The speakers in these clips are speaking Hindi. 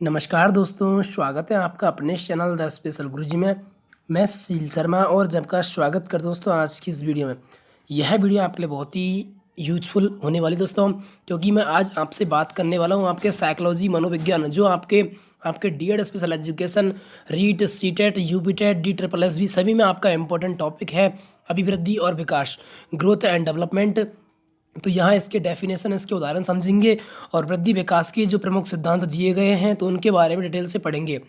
नमस्कार दोस्तों, स्वागत है आपका अपने चैनल द स्पेशल गुरुजी में। मैं सुशील शर्मा और जब का स्वागत करता हूं दोस्तों आज की इस वीडियो में। यह वीडियो आपके लिए बहुत ही यूजफुल होने वाली दोस्तों, क्योंकि मैं आज आपसे बात करने वाला हूं आपके साइकोलॉजी मनोविज्ञान जो आपके आपके DEd special education, REET, CTET, UPTET, D triple S भी सभी में आपका इम्पोर्टेंट टॉपिक है अभिवृद्धि और विकास, ग्रोथ एंड डेवलपमेंट। तो यहाँ इसके डेफिनेशन, इसके उदाहरण समझेंगे और वृद्धि विकास के जो प्रमुख सिद्धांत दिए गए हैं तो उनके बारे में डिटेल से पढ़ेंगे।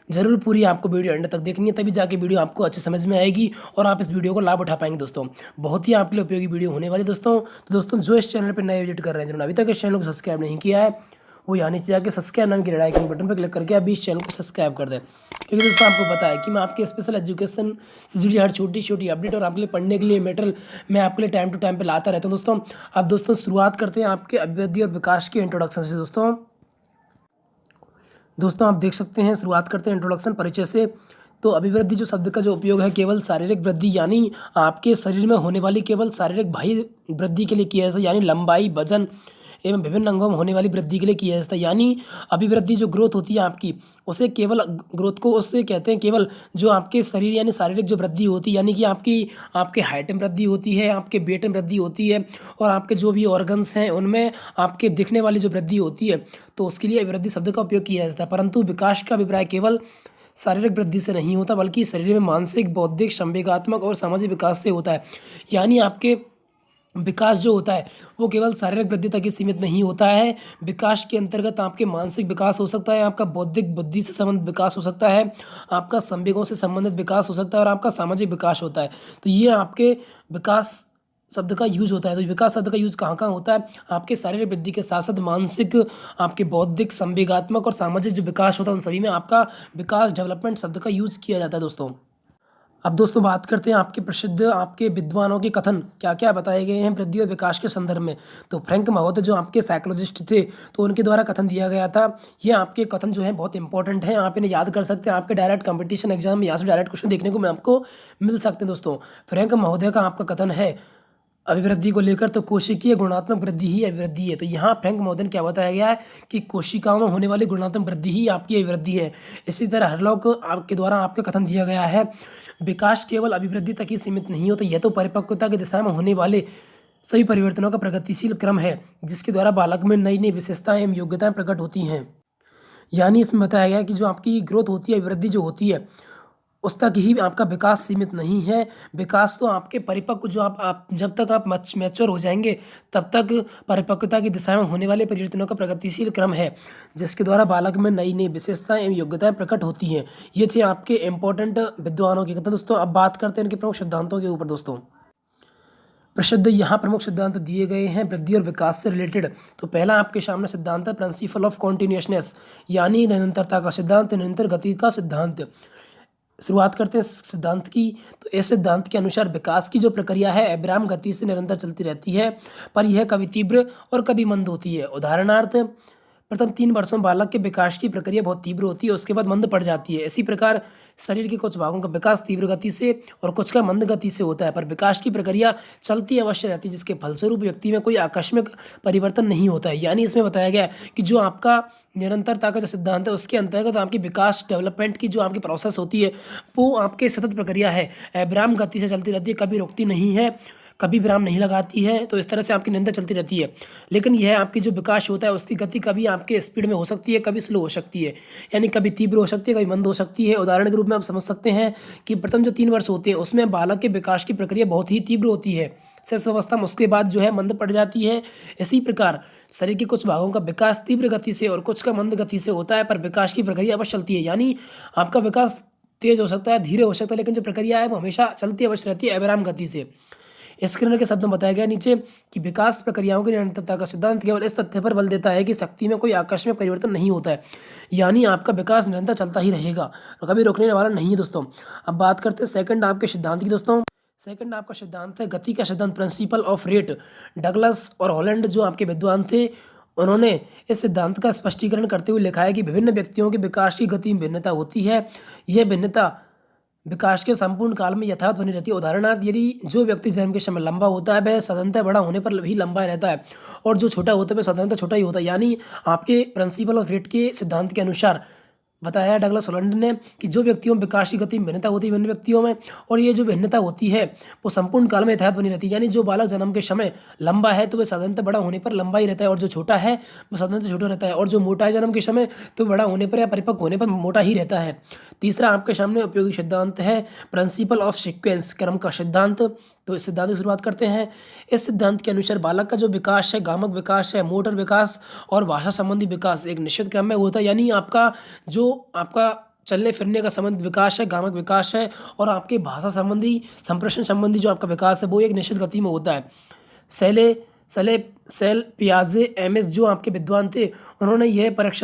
ज़रूर पूरी आपको वीडियो एंड तक देखनी है, तभी जाके वीडियो आपको अच्छे समझ में आएगी और आप इस वीडियो को लाभ उठा पाएंगे दोस्तों। बहुत ही आपके लिए उपयोगी वीडियो होने वाली दोस्तों। तो दोस्तों जो इस चैनल पर नए विजिट कर रहे हैं, जिन्होंने अभी तक इस चैनल को सब्सक्राइब नहीं किया है, वो यहाँ नीचे जाके सब्सक्राइब नाम के रेड आइकन बटन पर क्लिक करके अभी इस चैनल को सब्सक्राइब कर दें, क्योंकि दोस्तों आपको पता है कि मैं आपके स्पेशल एजुकेशन से जुड़ी हर छोटी छोटी अपडेट और आपके लिए पढ़ने के लिए मटेरियल मैं आपके लिए टाइम टू टाइम पे लाता रहता हूँ दोस्तों। अब दोस्तों शुरुआत करते हैं आपके अभिवृद्धि और विकास के इंट्रोडक्शन से। दोस्तों आप देख सकते हैं, शुरुआत करते हैं इंट्रोडक्शन परिचय से। तो अभिवृद्धि जो शब्द का जो उपयोग है केवल शारीरिक वृद्धि यानी आपके शरीर में होने वाली केवल शारीरिक बाह्य वृद्धि के लिए किया जाता है, यानी लंबाई, वजन एवं विभिन्न अंगों में होने वाली वृद्धि के लिए किया जाता है। यानी अभिवृद्धि जो ग्रोथ होती है आपकी, उसे केवल ग्रोथ को उससे कहते हैं केवल जो आपके शरीर यानी शारीरिक जो वृद्धि होती है, यानी कि आपके हाइट में वृद्धि होती है, आपके वेट में वृद्धि होती है और आपके जो भी ऑर्गन्स हैं उनमें आपके दिखने वाली जो वृद्धि होती है, तो उसके लिए अभिवृद्धि शब्द का उपयोग किया जाता है। परंतु विकास का अभिप्राय केवल शारीरिक वृद्धि से नहीं होता, बल्कि शरीर में मानसिक, बौद्धिक, संवेगात्मक और सामाजिक विकास से होता है। यानी आपके विकास जो होता है वो केवल शारीरिक वृद्धि तक ही सीमित नहीं होता है। विकास के अंतर्गत आपके मानसिक विकास हो सकता है, आपका बौद्धिक बुद्धि से संबंधित विकास हो सकता है, आपका संवेगों से संबंधित विकास हो सकता है और आपका सामाजिक विकास होता है। तो ये आपके विकास शब्द का यूज होता है। तो विकास शब्द का यूज कहाँ कहाँ होता है? आपके शारीरिक वृद्धि के साथ साथ मानसिक, आपके बौद्धिक, संवेगात्मक और सामाजिक जो विकास होता है उन सभी में आपका विकास, डेवलपमेंट शब्द का यूज किया जाता है दोस्तों। अब दोस्तों बात करते हैं आपके प्रसिद्ध आपके विद्वानों के कथन क्या क्या बताए गए हैं वृद्धि और विकास के संदर्भ में। तो फ्रैंक महोदय जो आपके साइकोलॉजिस्ट थे, तो उनके द्वारा कथन दिया गया था। ये आपके कथन जो है बहुत इंपॉर्टेंट है, आप इन्हें याद कर सकते हैं। आपके डायरेक्ट कंपटीशन एग्जाम में यहाँ से डायरेक्ट क्वेश्चन देखने को मैं आपको मिल सकते हैं दोस्तों। फ्रैंक महोदय का आपका कथन है अभिवृद्धि को लेकर, तो कोशिकीय गुणात्मक वृद्धि ही अभिवृद्धि है। तो यहाँ फ्रैंक महोदय ने क्या बताया गया है कि कोशिकाओं में होने वाली गुणात्मक वृद्धि ही आपकी अभिवृद्धि है। इसी तरह हरलॉक आपके द्वारा आपका कथन दिया गया है विकास केवल अभिवृद्धि तक ही सीमित नहीं होता, यह तो परिपक्वता की दिशा में होने वाले सभी परिवर्तनों का प्रगतिशील क्रम है, जिसके द्वारा बालक में नई नई विशेषताएं एवं योग्यताएं प्रकट होती हैं। यानी इसमें बताया गया कि जो आपकी ग्रोथ होती है, अभिवृद्धि जो होती है, उस तक ही आपका विकास सीमित नहीं है। विकास तो आपके परिपक्व जो आप जब तक आप मैच्योर हो जाएंगे तब तक परिपक्वता की दिशा में होने वाले परिवर्तनों का प्रगतिशील क्रम है, जिसके द्वारा बालक में नई नई विशेषताएं एवं योग्यताएं प्रकट होती हैं। ये थे आपके इंपॉर्टेंट विद्वानों के कथन दोस्तों। अब बात करते हैं इनके प्रमुख सिद्धांतों के ऊपर दोस्तों। प्रसिद्ध यहाँ प्रमुख सिद्धांत दिए गए हैं वृद्धि और विकास से रिलेटेड। तो पहला आपके सामने सिद्धांत है प्रिंसिपल ऑफ कॉन्टिन्यूसनेस, यानी निरंतरता का सिद्धांत, निरंतर गति का सिद्धांत। शुरुआत करते हैं सिद्धांत की। तो इस सिद्धांत के अनुसार विकास की जो प्रक्रिया है अविराम गति से निरंतर चलती रहती है, पर यह कभी तीव्र और कभी मंद होती है। उदाहरणार्थ, प्रथम 3 वर्षों में बालक के विकास की प्रक्रिया बहुत तीव्र होती है, उसके बाद मंद पड़ जाती है। इसी प्रकार शरीर के कुछ भागों का विकास तीव्र गति से और कुछ का मंद गति से होता है, पर विकास की प्रक्रिया चलती अवश्य रहती है, जिसके फलस्वरूप व्यक्ति में कोई आकस्मिक परिवर्तन नहीं होता है। यानी इसमें बताया गया है कि जो आपका निरंतरता का जो सिद्धांत है उसके अंतर्गत आपकी विकास, डेवलपमेंट की जो आपकी प्रोसेस होती है वो आपके सतत प्रक्रिया है, अविराम गति से चलती रहती है, कभी रुकती नहीं है, कभी विराम नहीं लगाती है। तो इस तरह से आपकी निरंतर चलती रहती है। लेकिन यह आपकी जो विकास होता है उसकी गति कभी आपके स्पीड में हो सकती है, कभी स्लो हो सकती है, यानी कभी तीव्र हो सकती है, कभी मंद हो सकती है। उदाहरण के रूप में आप समझ सकते हैं कि प्रथम जो 3 वर्ष होते हैं उसमें बालक के विकास की प्रक्रिया बहुत ही तीव्र होती है शिशु अवस्था में, उसके बाद जो है मंद पड़ जाती है। इसी प्रकार शरीर के कुछ भागों का विकास तीव्र गति से और कुछ का मंद गति से होता है, पर विकास की प्रक्रिया अवश्य चलती है। यानी आपका विकास तेज हो सकता है, धीरे हो सकता है, लेकिन जो प्रक्रिया है वो हमेशा चलती अवश्य रहती है अविराम गति से। स्किनर के शब्द में बताया गया नीचे कि विकास प्रक्रियाओं की निरंतरता का सिद्धांत केवल इस तथ्य पर बल देता है कि शक्ति में कोई आकस्मिक परिवर्तन नहीं होता है, यानी आपका विकास निरंतर चलता ही रहेगा और कभी रोकने वाला नहीं है दोस्तों। अब बात करते हैं सेकंड आपके सिद्धांत की दोस्तों। सेकंड आपका सिद्धांत है गति का सिद्धांत, प्रिंसिपल ऑफ रेट। डगलस और हॉलैंड जो आपके विद्वान थे, उन्होंने इस सिद्धांत का स्पष्टीकरण करते हुए लिखा है कि विभिन्न व्यक्तियों के विकास की गति में भिन्नता होती है। यह भिन्नता विकास के संपूर्ण काल में यथावत बनी रहती है। उदाहरणार्थ, यदि जो व्यक्ति जन्म के समय लंबा होता है वह साधारणतः बड़ा होने पर भी लंबा रहता है, और जो छोटा होता है वह साधारणतः छोटा ही होता है। यानी आपके प्रिंसिपल ऑफ रेट के सिद्धांत के अनुसार बताया है डगलस होलैंड ने कि जो व्यक्तियों में विकास की गति में भिन्नता होती है विभिन्न व्यक्तियों में, और ये जो भिन्नता होती है वो संपूर्ण काल में यथावत बनी रहती है। यानी जो बालक जन्म के समय लंबा है तो वह साधारणतः बड़ा होने पर लंबा ही रहता है, और जो छोटा है वह साधारणतः छोटा रहता है, और जो मोटा है जन्म के समय तो बड़ा होने पर या परिपक्व होने पर मोटा ही रहता है। तीसरा आपके सामने उपयोगी सिद्धांत है प्रिंसिपल ऑफ सीक्वेंस, क्रम का सिद्धांत। तो इस सिद्धांत की शुरुआत करते हैं। इस सिद्धांत के अनुसार बालक का जो विकास है, गामक विकास है, मोटर विकास और भाषा संबंधी विकास एक निश्चित क्रम में होता है। यानी आपका चलने फिरने का संबंध विकास है, गामक विकास है, और आपके भाषा संबंधी संप्रेषण संबंधी जो आपका विकास है वो एक निश्चित गति में होता है। सेल पियाजे एमएस जो आपके विद्वान थे उन्होंने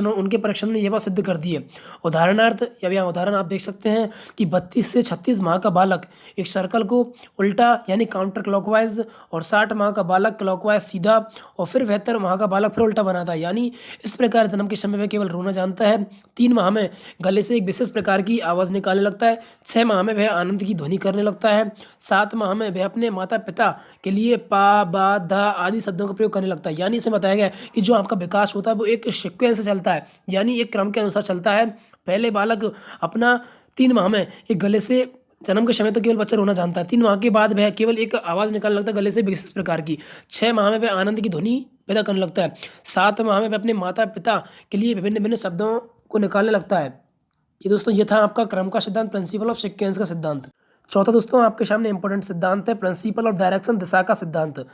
उनके परीक्षण में यह बात सिद्ध कर दी है। उदाहरणार्थ या यहाँ उदाहरण आप देख सकते हैं कि 32 से 36 माह का बालक एक सर्कल को उल्टा यानी काउंटर क्लॉकवाइज, और 60 माह का बालक क्लॉकवाइज सीधा, और फिर 72 माह का बालक फिर उल्टा बनाता है। यानी इस प्रकार जन्म के समय में केवल रोना जानता है। 3 माह में गले से एक विशेष प्रकार की आवाज़ निकालने लगता है। 6 माह में वह आनंद की ध्वनि करने लगता है। 7 माह में वह अपने माता पिता के लिए पा, बा, धा आदि शब्दों का प्रयोग करने लगता है। यानी इसमें बताया गया है कि जो आपका विकास होता है वो एक सीक्वेंस से चलता है, यानी एक क्रम के अनुसार चलता है। पहले बालक अपना 3 माह में एक गले से जन्म के समय तो केवल बच्चा रोना जानता है। 3 माह के बाद वह केवल एक आवाज़ निकालने लगता है गले से विशेष प्रकार की। 6 माह में वह आनंद की ध्वनि पैदा करने लगता है। 7 माह में वह अपने माता पिता के लिए विभिन्न विभिन्न शब्दों को निकालने लगता है। ये दोस्तों ये था आपका क्रम का सिद्धांत, प्रिंसिपल ऑफ सीक्वेंस का सिद्धांत। चौथा दोस्तों आपके सामने इंपॉर्टेंट सिद्धांत है प्रिंसिपल ऑफ डायरेक्शन, दिशा का सिद्धांत।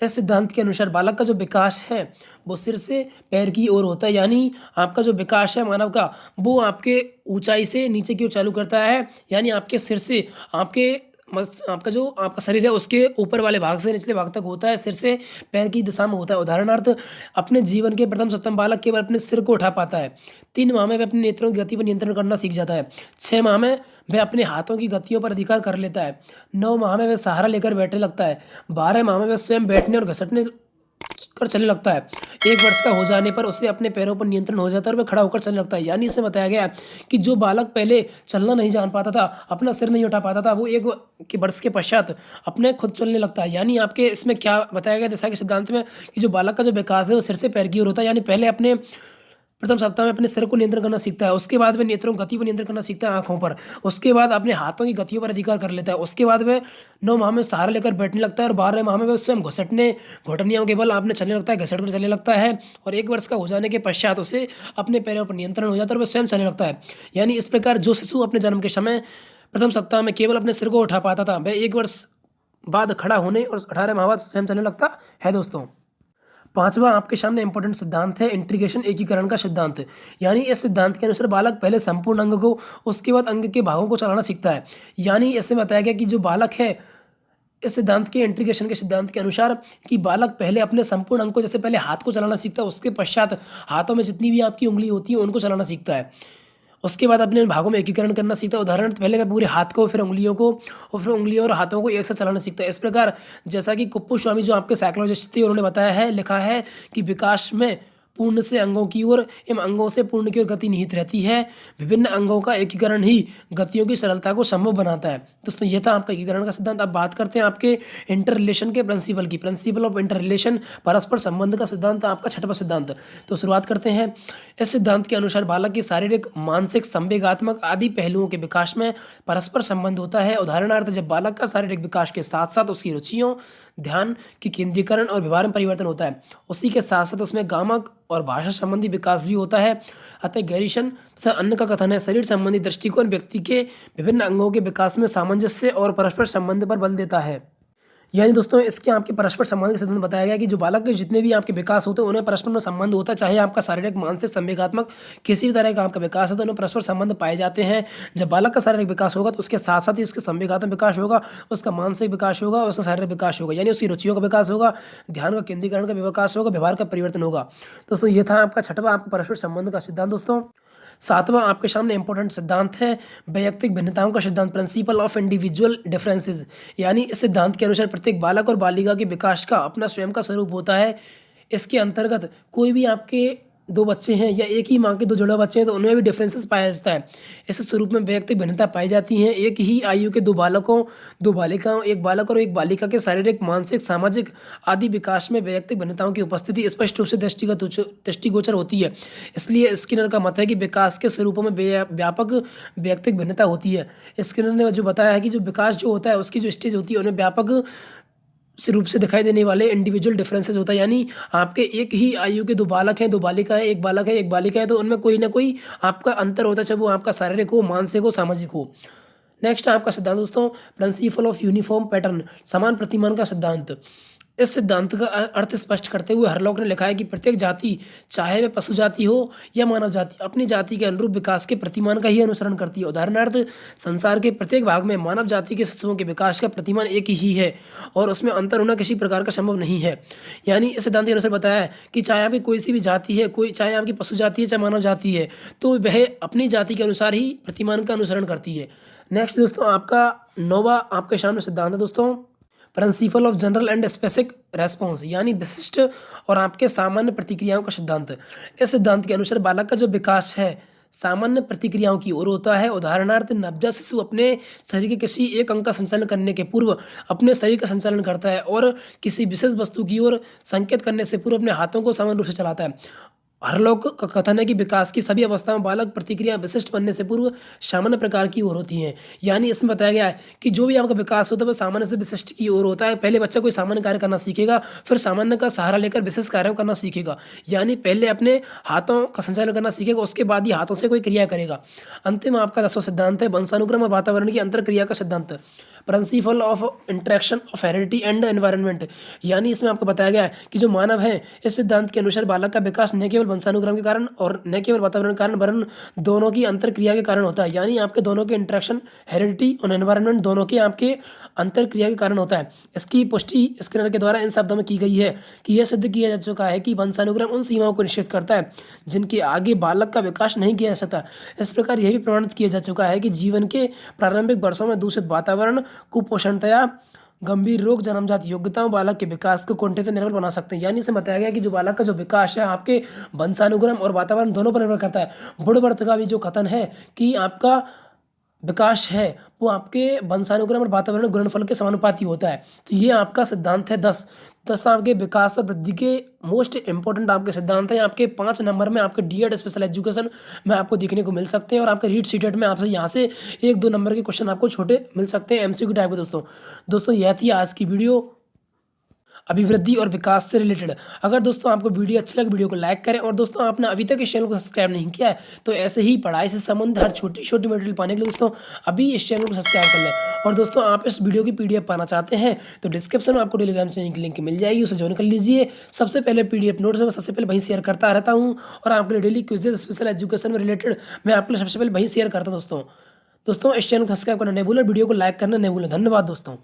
इस सिद्धांत के अनुसार बालक का जो विकास है वो सिर से पैर की ओर होता है। यानी आपका जो विकास है मानव का वो आपके ऊंचाई से नीचे की ओर चालू करता है। यानी आपके सिर से आपका शरीर है उसके ऊपर वाले भाग से निचले भाग तक होता है, सिर से पैर की दिशा में होता है। उदाहरणार्थ, अपने जीवन के प्रथम सप्तम बालक केवल अपने सिर को उठा पाता है। 3 माह में वह अपने नेत्रों की गति पर नियंत्रण करना सीख जाता है। 6 माह में वह अपने हाथों की गतियों पर अधिकार कर लेता है। 9 माह में वह सहारा लेकर बैठने लगता है। 12 माह में वह स्वयं बैठने और घसटने कर चलने लगता है। 1 वर्ष का हो जाने पर उसे अपने पैरों पर नियंत्रण हो जाता है और वह खड़ा होकर चलने लगता है। यानी इससे बताया गया है कि जो बालक पहले चलना नहीं जान पाता था, अपना सिर नहीं उठा पाता था, वो 1 वर्ष के पश्चात अपने खुद चलने लगता है। यानी आपके इसमें क्या बताया गया दिशा के सिद्धांत में कि जो बालक का जो विकास है वो सिर से पैर की ओर होता है। यानी पहले अपने प्रथम सप्ताह में अपने सिर को नियंत्रण करना सीखता है, उसके बाद वह नेत्रों की गति पर नियंत्रण करना सीखता है आंखों पर, उसके बाद अपने हाथों की गतियों पर अधिकार कर लेता है, उसके बाद वह 9 माह में सहारा लेकर बैठने लगता है और 12 माह में वह स्वयं घुटनियों के बल आपने चलने लगता है, घसट कर चलने लगता है, और 1 वर्ष का हो जाने के पश्चात उसे अपने पैरों पर नियंत्रण हो जाता है और वह स्वयं चलने लगता है। यानी इस प्रकार जो शिशु अपने जन्म के समय प्रथम सप्ताह में केवल अपने सिर को उठा पाता था वह 1 वर्ष बाद खड़ा होने और 18 माह बाद स्वयं चलने लगता है दोस्तों। 5वां आपके सामने इंपॉर्टेंट सिद्धांत है इंटीग्रेशन, एकीकरण का सिद्धांत। यानी इस सिद्धांत के अनुसार बालक पहले संपूर्ण अंग को उसके बाद अंग के भागों को चलाना सीखता है। यानी इससे बताया गया कि जो बालक है इस सिद्धांत के इंटीग्रेशन के सिद्धांत के अनुसार कि बालक पहले अपने संपूर्ण अंग को, जैसे पहले हाथ को चलाना सीखता है, उसके पश्चात हाथों में जितनी भी आपकी उंगली होती है उनको चलाना सीखता है, उसके बाद अपने भागों में एकीकरण करना सीखता है। उदाहरण पहले मैं पूरे हाथ को, फिर उंगलियों को, और फिर उंगलियों और हाथों को एक साथ चलाना सीखता है। इस प्रकार जैसा कि कुप्पू स्वामी जो आपके साइकोलॉजिस्ट थे उन्होंने बताया है, लिखा है कि विकास में पूर्ण से अंगों की ओर एवं अंगों से पूर्ण की ओर गति निहित रहती है। विभिन्न अंगों का एकीकरण ही गतियों की सरलता को संभव बनाता है। दोस्तों ये था आपका एकीकरण का सिद्धांत। अब बात करते हैं आपके इंटर रिलेशन के प्रिंसिपल की, प्रिंसिपल ऑफ इंटर रिलेशन, परस्पर संबंध का सिद्धांत आपका 6वां सिद्धांत। तो शुरुआत करते हैं। इस सिद्धांत के अनुसार बालक की शारीरिक, मानसिक, संवेगात्मक आदि पहलुओं के विकास में परस्पर संबंध होता है। उदाहरणार्थ, जब बालक का शारीरिक विकास के साथ साथ उसकी रुचियों, ध्यान की केंद्रीकरण और व्यवहार में परिवर्तन होता है, उसी के साथ साथ उसमें गामक और भाषा संबंधी विकास भी होता है। अतः गैरीशन तथा अन्य का कथन है, शरीर संबंधी दृष्टिकोण व्यक्ति के विभिन्न अंगों के विकास में सामंजस्य और परस्पर संबंध पर बल देता है। यानी दोस्तों इसके आपके परस्पर संबंध के सिद्धांत बताया गया कि जो बालक के जितने भी आपके विकास होते हैं उन्हें परस्पर में संबंध होता है, चाहे आपका शारीरिक, मानसिक, संवेगात्मक किसी भी तरह का आपका विकास है तो उन्हें परस्पर संबंध पाए जाते हैं। जब बालक का शारीरिक विकास होगा तो उसके साथ साथ ही उसके संवेगात्मक विकास होगा, उसका मानसिक विकास होगा, उसका शारीरिक विकास होगा, यानी उसकी रुचियों का विकास होगा, ध्यान का केंद्रीकरण का विकास होगा, व्यवहार का परिवर्तन होगा। दोस्तों ये था आपका 6वां आपका परस्पर संबंध का सिद्धांत। दोस्तों 7वां आपके सामने इंपॉर्टेंट सिद्धांत है वैयक्तिक भिन्नताओं का सिद्धांत, प्रिंसिपल ऑफ इंडिविजुअल डिफरेंसेस। यानी इस सिद्धांत के अनुसार प्रत्येक बालक और बालिका के विकास का अपना स्वयं का स्वरूप होता है। इसके अंतर्गत कोई भी आपके दो बच्चे हैं या एक ही माँ के दो जुड़वा बच्चे हैं तो उनमें भी डिफरेंसेस पाया जाता है। इस स्वरूप में वैयक्तिक भिन्नता पाई जाती हैं। एक ही आयु के दो बालिकाओं, एक बालक और एक बालिका के शारीरिक, मानसिक, सामाजिक आदि विकास में वैयक्तिक भिन्नताओं की उपस्थिति स्पष्ट रूप से दृष्टिगोचर होती है। इसलिए स्किनर का मत है कि विकास के स्वरूपों में व्यापक वैयक्तिक भिन्नता होती है। स्किनर ने जो बताया है कि जो विकास जो होता है उसकी जो स्टेज होती है उन्हें व्यापक से रूप से दिखाई देने वाले इंडिविजुअल डिफरेंसेस होता है। यानी आपके एक ही आयु के दो बालक हैं, दो बालिका है, एक बालक है, एक बालिका है, तो उनमें कोई ना कोई आपका अंतर होता है, चाहे वो आपका शारीरिक हो, मानसिक हो, सामाजिक हो। नेक्स्ट आपका सिद्धांत दोस्तों, प्रिंसिपल ऑफ यूनिफॉर्म पैटर्न, समान प्रतिमान का सिद्धांत। इस सिद्धांत का अर्थ स्पष्ट करते हुए हरलॉक ने लिखा है कि प्रत्येक जाति, चाहे वह पशु जाति हो या मानव जाति, अपनी जाति के अनुरूप विकास के प्रतिमान का ही अनुसरण करती है। उदाहरणार्थ, संसार के प्रत्येक भाग में मानव जाति के शिशुओं के विकास का प्रतिमान एक ही है और उसमें अंतर होना किसी प्रकार का संभव नहीं है। यानी इस सिद्धांत के अनुसार बताया है कि चाहे आपकी कोई सी भी जाति है, चाहे आपकी पशु जाति है, चाहे मानव जाति है, तो वह अपनी जाति के अनुसार ही प्रतिमान का अनुसरण करती है। नेक्स्ट दोस्तों आपका नौवा आपके सामने सिद्धांत है दोस्तों, principle of general and specific response, यानी विशिष्ट और आपके सामान्य प्रतिक्रियाओं का सिद्धांत। इस सिद्धांत के अनुसार बालक का जो विकास है सामान्य प्रतिक्रियाओं की ओर होता है। उदाहरणार्थ, नवजात शिशु अपने शरीर के किसी एक अंग का संचालन करने के पूर्व अपने शरीर का संचालन करता है और किसी विशेष वस्तु की ओर संकेत करने से पूर्व अपने हाथों को समान रूप से चलाता है। हरलॉक का कथन है कि विकास की सभी अवस्थाओं में बालक प्रतिक्रिया विशिष्ट बनने से पूर्व सामान्य प्रकार की ओर होती हैं। यानी इसमें बताया गया है कि जो भी आपका विकास होता है वह सामान्य से विशिष्ट की ओर होता है। पहले बच्चा कोई सामान्य कार्य करना सीखेगा, फिर सामान्य का सहारा लेकर विशेष कार्यों करना सीखेगा। यानी पहले अपने हाथों का संचालन करना सीखेगा, उसके बाद ही हाथों से कोई क्रिया करेगा। अंतिम आपका 10वां सिद्धांत है वंशानुक्रम और वातावरण की अंतर क्रिया का सिद्धांत, principle of interaction of heredity and environment. यानी इसमें आपको बताया गया है कि जो मानव है इस सिद्धांत के अनुसार बालक का विकास न केवल वंशानुक्रम के कारण और न केवल वातावरण के कारण वरन दोनों की अंतर क्रिया के कारण होता है। यानी आपके दोनों के इंटरेक्शन, हेरिडिटी और एनवायरनमेंट दोनों के आपके अंतर क्रिया के कारण होता है। इसकी पुष्टि स्किनर के द्वारा इन शब्दों में की गई है कि यह सिद्ध किया जा चुका है कि वंशानुक्रम उन सीमाओं को निश्चित करता है जिनके आगे बालक का विकास नहीं किया जा सकता। इस प्रकार यह भी प्रमाणित किया जा चुका है कि जीवन के प्रारंभिक वर्षों में दूषित वातावरण, कुपोषणतया, गंभीर रोग, जन्मजात योग्यताओं बालक के विकास को कुंठित निर्बल बना सकते हैं। यानी इसमें बताया गया कि जो बालक का जो विकास है आपके वंशानुक्रम और वातावरण दोनों पर निर्भर करता है। बुड़वर्थ का भी जो कथन है कि आपका विकास है वो आपके वंशानुक्रम और वातावरण गुणनफल के समानुपाती होता है। तो ये आपका सिद्धांत है 10 आपके विकास और वृद्धि के मोस्ट इंपॉर्टेंट आपके सिद्धांत हैं। आपके 5 नंबर में आपके डीएड स्पेशल एजुकेशन में आपको देखने को मिल सकते हैं और आपके रीड सीटेट में आपसे यहाँ से 1-2 नंबर के क्वेश्चन आपको छोटे मिल सकते हैं एमसीक्यू टाइप के। दोस्तों यह थी आज की वीडियो अभिवृद्धि और विकास से रिलेटेड। अगर दोस्तों आपको वीडियो अच्छी लगे वीडियो को लाइक करें और दोस्तों आपने अभी तक इस चैनल को सब्सक्राइब नहीं किया है तो ऐसे ही पढ़ाई से संबंधित हर छोटी छोटी मटेरियल पाने के लिए दोस्तों अभी इस चैनल को सब्सक्राइब कर लें। और दोस्तों आप इस वीडियो की पीडीएफ पाना चाहते हैं तो डिस्क्रिप्शन में आपको टेलीग्राम चैनल की लिंक मिल जाएगी, उसे ज्वाइन कर लीजिए। सबसे पहले पीडीएफ नोट्स में सबसे पहले वहीं शेयर करता रहता हूँ और आपके लिए डेली क्विजेज स्पेशल एजुकेशन में रिलेटेड मैं आपके लिए सबसे पहले वहीं शेयर करता हूँ। दोस्तों इस चैनल को सब्सक्राइब करना नहीं भूलें, वीडियो को लाइक करना नहीं भूलें। धन्यवाद दोस्तों।